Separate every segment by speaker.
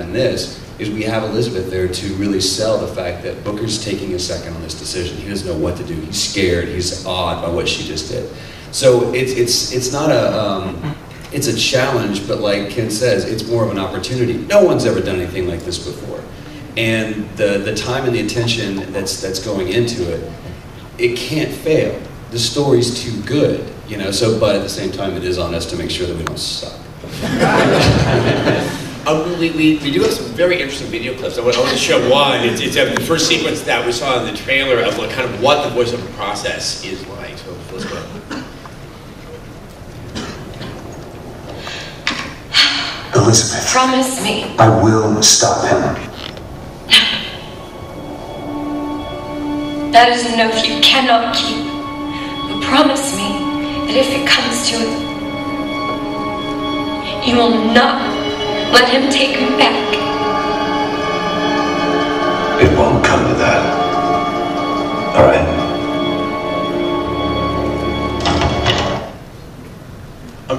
Speaker 1: in this is we have Elizabeth there to really sell the fact that Booker's taking a second on this decision. He doesn't know what to do. He's scared. He's awed by what she just did. So it's not a it's a challenge, but like Ken says, it's more of an opportunity. No one's ever done anything like this before, and the time and the attention that's going into it, it can't fail. The story's too good, you know. So, but at the same time, it is on us to make sure that we don't suck.
Speaker 2: We do have some very interesting video clips. I want to show one. It's the first sequence that we saw in the trailer of like, kind of what the voiceover process is like. So let's go.
Speaker 3: Elizabeth.
Speaker 4: Promise me.
Speaker 3: I will stop him.
Speaker 4: That is an oath you cannot keep. But promise me that if it comes to it, you will not let him take me back.
Speaker 3: It won't come to that. All right?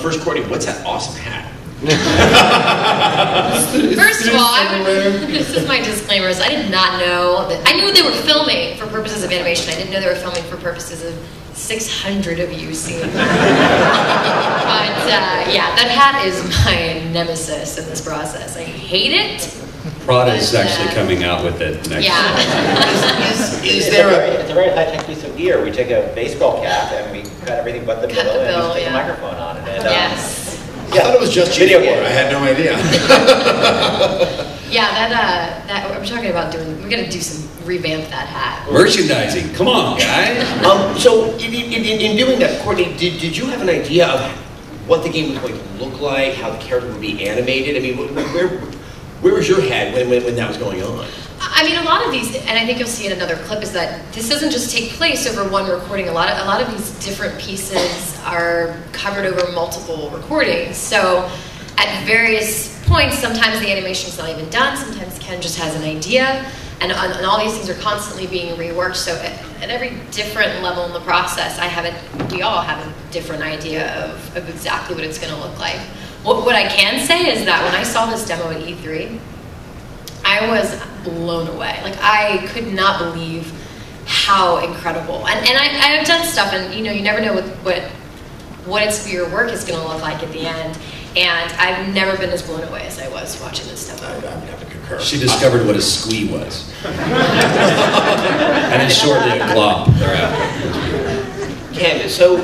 Speaker 2: First, Courtney, what's that awesome hat?
Speaker 5: First of all, this is my disclaimers. I did not know that. I knew they were filming for purposes of animation. I didn't know they were filming for purposes of 600 of you seeing me. But yeah, that hat is my nemesis in this process. I hate it.
Speaker 1: Prada is actually coming out with it next year.
Speaker 2: Is there
Speaker 6: it's a very high-tech piece of gear. We take a baseball cap and we cut everything but the bill and we stick a microphone on it. And,
Speaker 5: yes.
Speaker 2: I thought it was just video game. I had no idea.
Speaker 5: Yeah, that we're talking about doing. We're gonna do some revamp that hat.
Speaker 1: Merchandising. Come on, guys.
Speaker 2: So in doing that, Courtney, did you have an idea of what the game was going to look like, how the character would be animated? I mean, where was your head when that was going on?
Speaker 5: I mean, a lot of these, and I think you'll see in another clip, is that this doesn't just take place over one recording. A lot of these different pieces are covered over multiple recordings. So at various points, sometimes the animation's not even done, sometimes Ken just has an idea, and all these things are constantly being reworked. So at every different level in the process, we all have a different idea of exactly what it's going to look like. What I can say is that when I saw this demo at E3, I was blown away. Like, I could not believe how incredible. And I've done stuff, and you know, you never know what your work is going to look like at the end. And I've never been as blown away as I was watching this demo.
Speaker 2: I would have to concur.
Speaker 1: She discovered what a squee was. And then shortly a glop thereafter.
Speaker 2: Ken, so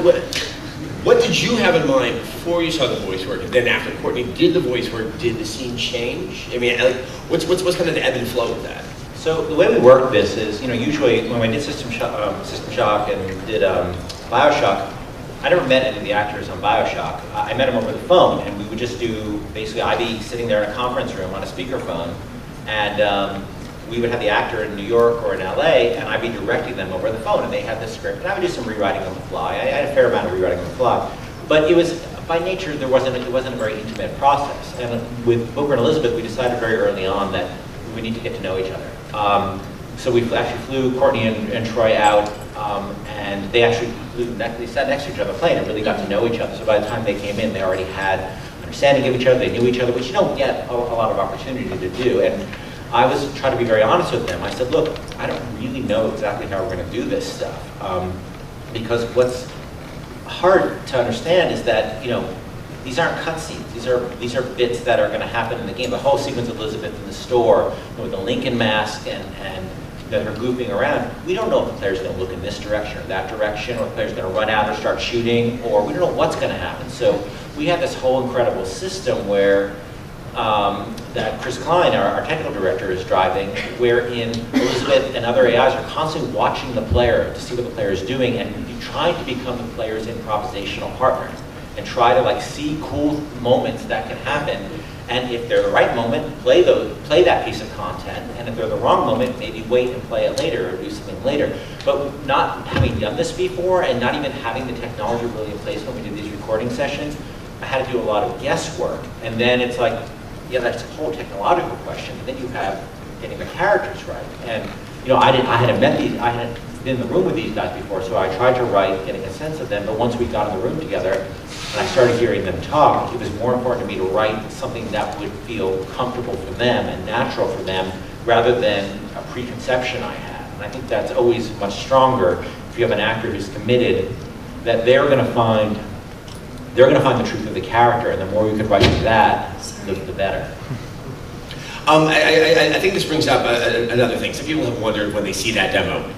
Speaker 2: what did you have in mind before you saw the voice work, and then after Courtney did the voice work, did the scene change? I mean, like, what's kind of the ebb and flow of that?
Speaker 6: So the way we work this is, you know, usually when I did System Shock and did BioShock, I never met any of the actors on BioShock. I met them over the phone, and we would just do, basically, I'd be sitting there in a conference room on a speakerphone, and we would have the actor in New York or in LA, and I'd be directing them over the phone, and they had the script, and I would do some rewriting on the fly. I had a fair amount of rewriting on the fly, but it was, by nature, it wasn't a very intimate process. And with Booker and Elizabeth, we decided very early on that we need to get to know each other. So we actually flew Courtney and Troy out, and they actually they sat next to each other on the plane and really got to know each other. So by the time they came in, they already had understanding of each other, they knew each other, which you don't get a lot of opportunity to do. And I was trying to be very honest with them. I said, look, I don't really know exactly how we're going to do this stuff. Because what's hard to understand is that, you know, these aren't cutscenes. These are bits that are going to happen in the game. The whole sequence of Elizabeth in the store, you know, with the Lincoln mask and her goofing around, we don't know if the player's going to look in this direction or that direction, or if the player's going to run out or start shooting, or we don't know what's going to happen. So we have this whole incredible system where that Chris Klein, our technical director, is driving, wherein Elizabeth and other AIs are constantly watching the player to see what the player is doing and trying to become the player's improvisational partner and try to like see cool moments that can happen. And if they're the right moment, play that piece of content. And if they're the wrong moment, maybe wait and play it later or do something later. But not having done this before and not even having the technology really in place when we did these recording sessions, I had to do a lot of guesswork. And then it's like, yeah, that's a whole technological question. And then you have getting the characters right. And you know, I hadn't met these. I hadn't been in the room with these guys before, so I tried to write, getting a sense of them, but once we got in the room together, and I started hearing them talk, it was more important to me to write something that would feel comfortable for them and natural for them, rather than a preconception I had. And I think that's always much stronger if you have an actor who's committed, that they're going to find the truth of the character, and the more you can write to that, the better.
Speaker 2: I think this brings up another thing. Some people have wondered when they see that demo,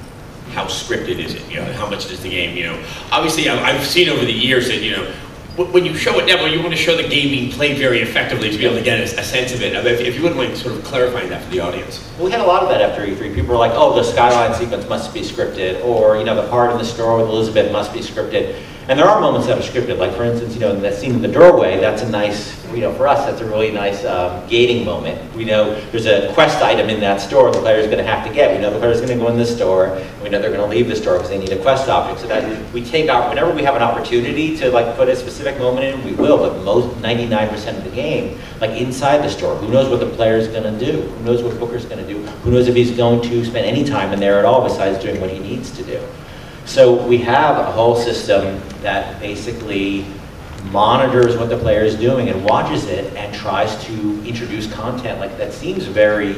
Speaker 2: how scripted is it? You know, how much does the game? You know, obviously I've seen over the years that, you know, when you show a demo, you want to show the game being played very effectively to be able to get a sense of it. If you wouldn't mind sort of clarifying that for the audience.
Speaker 6: Well, we had a lot of that after E3. People were like, oh, the skyline sequence must be scripted, or, you know, the part in the store with Elizabeth must be scripted. And there are moments that are scripted, like for instance, you know, that scene in the doorway, that's a nice, you know, for us, that's a really nice gating moment. We know there's a quest item in that store the player's going to have to get. We know the player's going to go in this store, and we know they're going to leave the store because they need a quest object. So that we take out, whenever we have an opportunity to like put a specific moment in, we will, but most 99% of the game, like inside the store, who knows what the player's going to do? Who knows what Booker's going to do? Who knows if he's going to spend any time in there at all besides doing what he needs to do? So we have a whole system that basically monitors what the player is doing and watches it and tries to introduce content like that seems very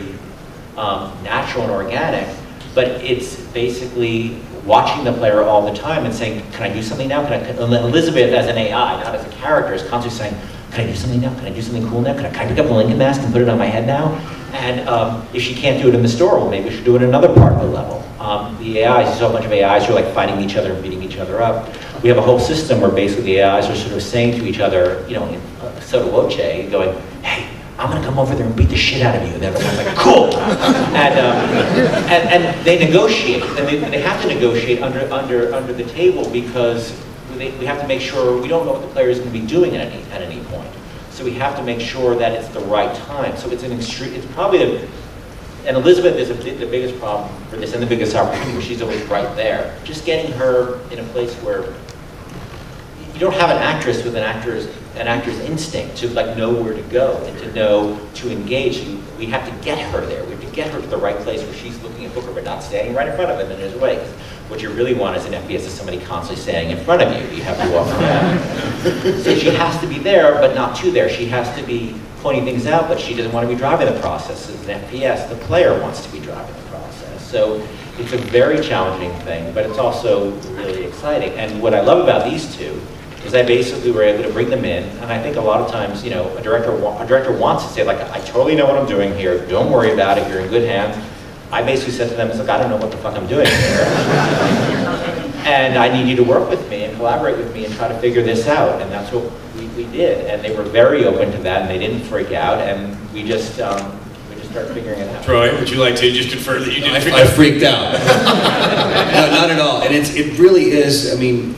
Speaker 6: natural and organic, but it's basically watching the player all the time and saying, can I do something now? Elizabeth as an AI, not as a character, is constantly saying, can I do something now? Can I do something cool now? Can I pick up the Lincoln mask and put it on my head now? And if she can't do it in the store, well, maybe we should do it in another part of the level. The AIs, there's so much of AIs who are like fighting each other and beating each other up. We have a whole system where basically the AIs are sort of saying to each other, you know, in sotto voce, going, hey, I'm going to come over there and beat the shit out of you. And everyone's like, cool. And they negotiate, and they have to negotiate under the table because we have to make sure we don't know what the player is going to be doing at any point. So we have to make sure that it's the right time. So it's an extreme, it's probably and Elizabeth is the biggest problem for this and the biggest opportunity where she's always right there. Just getting her in a place where you don't have an actress with an actor's instinct to like know where to go and to know to engage. We have to get her there. We have to get her to the right place where she's looking at Booker but not standing right in front of him in his way. What you really want as an FPS is somebody constantly standing in front of you. You have to walk around. So she has to be there, but not too there. She has to be pointing things out, but she doesn't want to be driving the process. As an FPS, the player wants to be driving the process. So it's a very challenging thing, but it's also really exciting. And what I love about these two is I basically were able to bring them in, and I think a lot of times, you know, a director wants to say, like, I totally know what I'm doing here. Don't worry about it. You're in good hands. I basically said to them, it's like, I don't know what the fuck I'm doing here. And I need you to work with me and collaborate with me and try to figure this out. And that's what we did. And they were very open to that, and they didn't freak out. And we just started figuring it out.
Speaker 2: Troy, would you like to just confirm that you didn't?
Speaker 1: I freaked out. No, not at all. And it really is, I mean,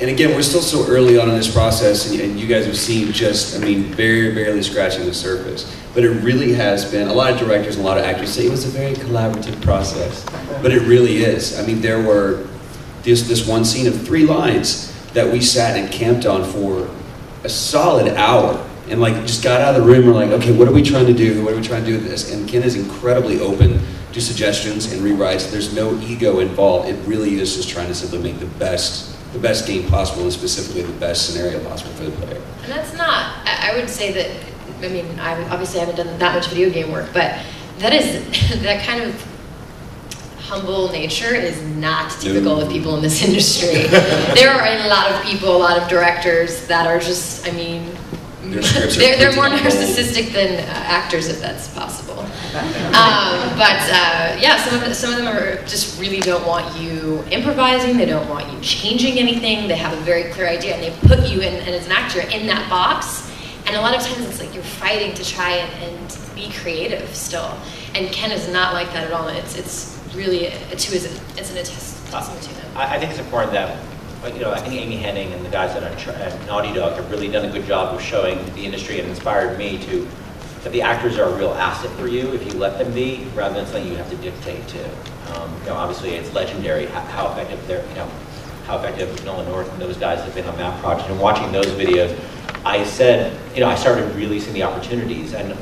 Speaker 1: and again, we're still so early on in this process, and you guys have seen just, I mean, barely scratching the surface. But it really has been, a lot of directors and a lot of actors say it was a very collaborative process. But it really is. I mean, there were this one scene of 3 lines that we sat and camped on for a solid hour. And like, just got out of the room, we're like, okay, what are we trying to do? What are we trying to do with this? And Ken is incredibly open to suggestions and rewrites. There's no ego involved. It really is just trying to simply make the best game possible, and specifically the best scenario possible for the player.
Speaker 5: And that's not, I would say that, I mean, I obviously haven't done that much video game work, but that is, that kind of humble nature is not typical of people in this industry. There are a lot of people, a lot of directors that are just, I mean, they're more narcissistic than actors, if that's possible. Yeah, some of them are just really don't want you improvising. They don't want you changing anything. They have a very clear idea, and they put you in, and as an actor, in that box. And a lot of times, it's like you're fighting to try and be creative still. And Ken is not like that at all. It's really it's an testament to him.
Speaker 6: I think it's important that, you know, I think Amy Henning and the guys at Naughty Dog have really done a good job of showing the industry and inspired me to that the actors are a real asset for you if you let them be, rather than something you have to dictate to. You know, obviously it's legendary how effective they're, you know, how effective Nolan North and those guys have been on that project. And watching those videos, I said, you know, I started really seeing the opportunities, and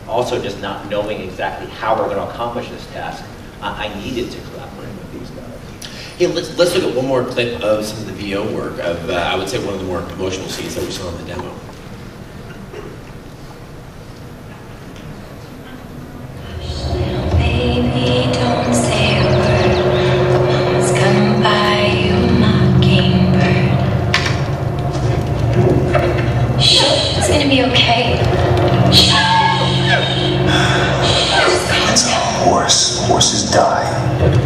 Speaker 6: also just not knowing exactly how we're going to accomplish this task. I needed to collaborate with these guys.
Speaker 2: Hey, let's look at one more clip of some of the VO work of, I would say, one of the more emotional scenes that we saw in the demo.
Speaker 4: Baby, don't say a word. Mama's gonna buy you a mockingbird. Shh, it's gonna be okay. Shh.
Speaker 3: It's a horse. Horses die.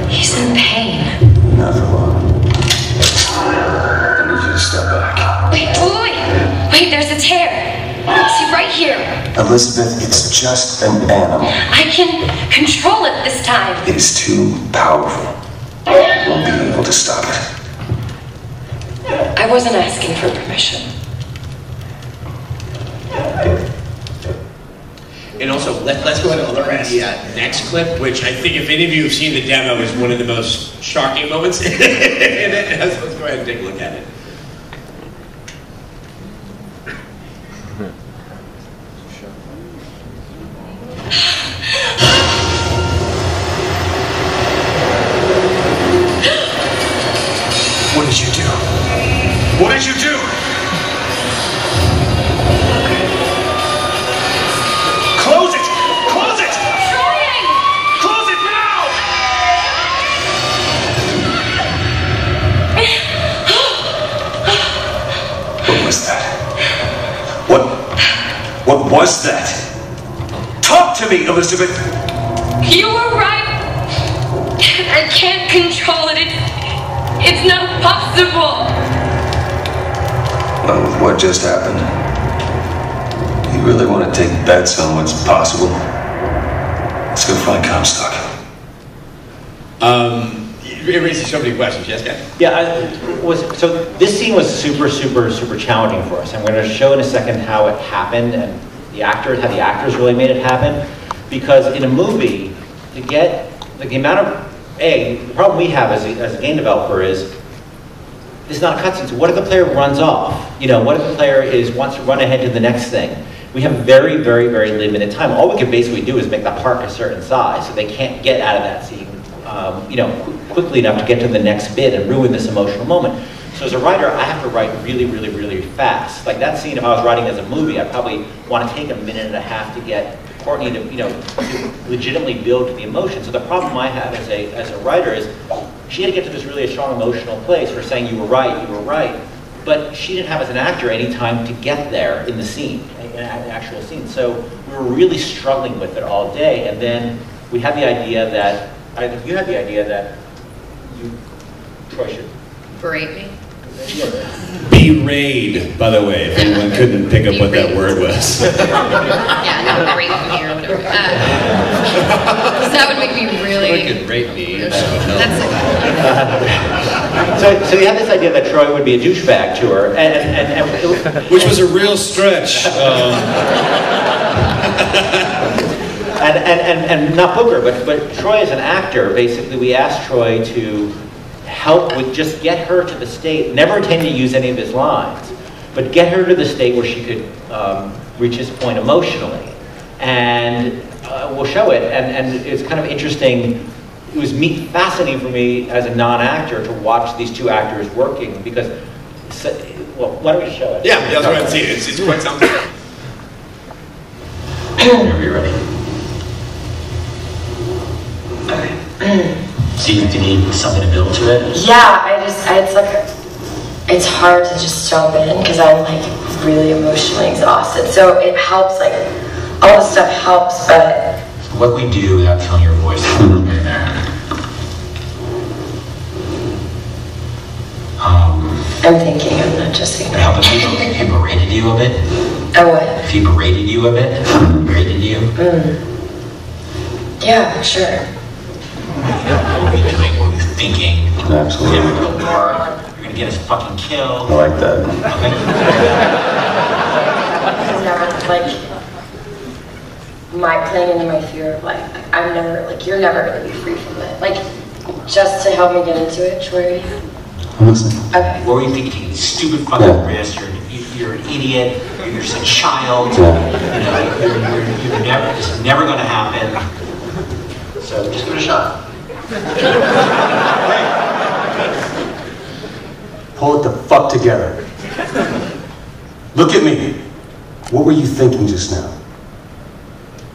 Speaker 4: He's in pain.
Speaker 3: Not for long. I need you to step back.
Speaker 4: Wait, there's a tear. See, right here.
Speaker 3: Elizabeth, it's just an animal.
Speaker 4: I can control it this time.
Speaker 3: It is too powerful. You won't be able to stop it.
Speaker 4: I wasn't asking for permission.
Speaker 2: And also, let's go ahead and look at the next clip, which I think if any of you have seen the demo is one of the most shocking moments in it. Let's go ahead and take a look at it.
Speaker 3: What did you do? What did you do? Close it! Close it!
Speaker 4: Trying!
Speaker 3: Close it now! What was that? What was that? Talk to me, Elizabeth!
Speaker 4: You were right. I can't control it. It's not possible.
Speaker 3: Well, with what just happened, you really want to take bets on what's possible? Let's go find Comstock.
Speaker 2: It raises so many questions. Yes, Ken?
Speaker 6: Yeah, so this scene was super challenging for us. I'm going to show in a second how it happened and how the actors really made it happen. Because in a movie, to get the amount of the problem we have as a game developer is it's not a cutscene. So what if the player runs off? What if the player wants to run ahead to the next thing? We have very limited time. All we can basically do is make the park a certain size, so they can't get out of that scene, quickly enough to get to the next bit and ruin this emotional moment. So as a writer, I have to write really fast. Like that scene, if I was writing as a movie, I'd probably want to take a minute and a half to get Courtney to, to legitimately build to the emotion. So the problem I have as a writer is she had to get to this really strong emotional place for saying you were right, but she didn't have as an actor any time to get there in the scene, in an actual scene. So we were really struggling with it all day, and then we had the idea that, you had the idea that Troy should
Speaker 5: Berate me.
Speaker 1: Berate, by the way, if anyone couldn't pick up what that word was.
Speaker 5: Yeah, no, berate me or whatever. That would make me really.
Speaker 1: You could rate me.
Speaker 5: That's
Speaker 6: So you had this idea that Troy would be a douchebag to her, and
Speaker 1: Which was a real stretch.
Speaker 6: And not Booker, but Troy as an actor. Basically, we asked Troy to help with just get her to the state, never intending to use any of his lines, but get her to the state where she could reach his point emotionally. And we'll show it, and it's kind of interesting. It was fascinating for me as a non-actor to watch these two actors working because, well, why don't we show it?
Speaker 2: Yeah, that's what I'm seeing. It's quite something.
Speaker 3: Whenever you're ready.
Speaker 7: Do you need something to build to it?
Speaker 4: Yeah, it's hard to just jump in because I'm like really emotionally exhausted. So it helps, like all the stuff helps, but
Speaker 7: So what we do without killing your voice is in there.
Speaker 4: I'm thinking, I'm not just thinking.
Speaker 7: Help if he berated you a bit.
Speaker 4: Oh, what?
Speaker 7: If he berated you a bit, berated you.
Speaker 4: Yeah, sure.
Speaker 7: What were you doing? What were you thinking?
Speaker 3: Absolutely.
Speaker 7: You're gonna get us fucking killed.
Speaker 3: I like that.
Speaker 4: It's never like my playing into my fear of life. I'm never like you're never gonna be free from it. Like just to help me get into it, Troy.
Speaker 3: I'm listening.
Speaker 4: Okay.
Speaker 7: What were you thinking? Stupid fucking wrist. You're an idiot. You're just a child.
Speaker 3: Yeah.
Speaker 7: You're never. This is never gonna happen. So just give it a shot.
Speaker 8: pull it the fuck together. Look at me. What were you thinking just now?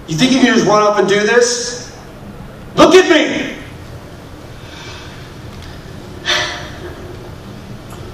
Speaker 8: You think you can just run up and do this? Look at me!